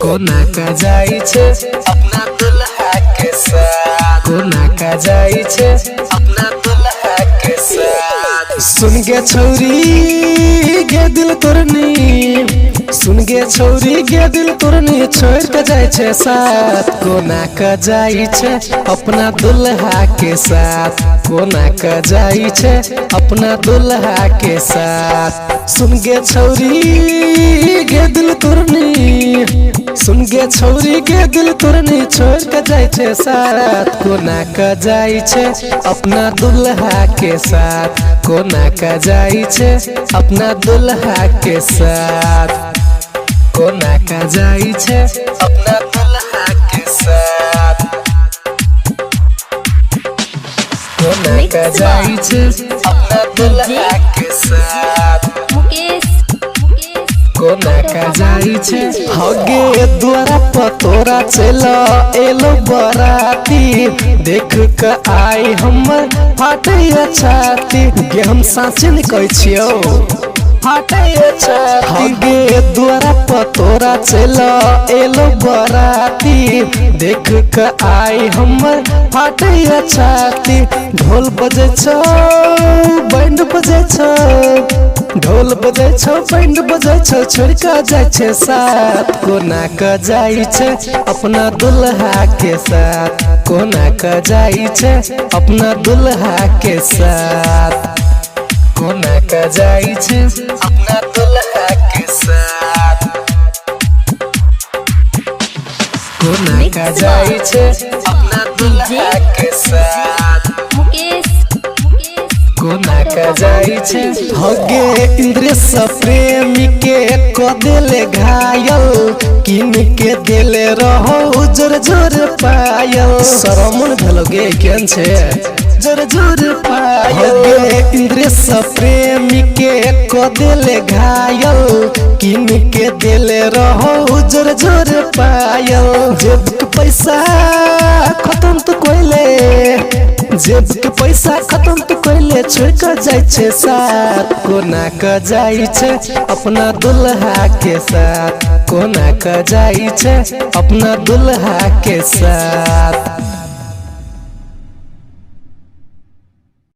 कोना का जाई छे अपना दुल्हा के साथ, कोना का जाई छे अपना दुल्हा के साथ। सुन गे छौरी गे दिल तोरनी, सुन गे छौरी गे दिल तोरनी छोड़ के जाय छे साथ, कोना का जाई छे अपना दुल्हा के साथ, कोना का जाई छे अपना दुल्हा के साथ। सुन गे छौरी गे दिल तोरनी, सुन गे छौरी गे दिल तोरनी छोड़ के जाय छे साथ, कोना का जाई छे अपना दुल्हा के साथ, कोना का जाई छे अपना दुल्हा के साथ, कोना का जाई छे अपना दुल्हा के साथ, कोना का जाई छे अपना दुल्हा के साथ। कोना का जाई छे हगे द्वारा पतोरा चला एलो बराती, देख के आई हमर फाटे छाती, गे हम साचे नहीं कहै छियो फाटे छाती। हगे द्वारा पतोरा चला एलो बराती, देख के आई हमर फाटे छाती। ढोल बजे छो बैंड बजे छो, ढोल बजे छो बैंड बजे छो छोड़ के जाय छे साथ, कोना का जाई छे अपना दुल्हा के साथ, कोना का जाई छे अपना दुल्हा के साथ, कोना का जाई छे अपना दुल्हा के साथ, कोना का जाई छे अपना दुल्हा के साथ, कोना का जाई छे हगे इंद्रेश प्रेमी के को देले घायल, किन के देले रहो जोर जोर पायल, सरमन भेलोगे केन छे जोर जोर पायल। हगे इंद्रेश प्रेमी के को देले घायल, किन के देले रहो जोर जोर पायल। जेब के पैसा खत्म तो कोइले, जेब के पैसा खत्म तो कोइले छोड़ के जाय छे साथ, कोना का जाई छे अपना दुल्हा के साथ, कोना का जाई छे अपना दुल्हा के साथ।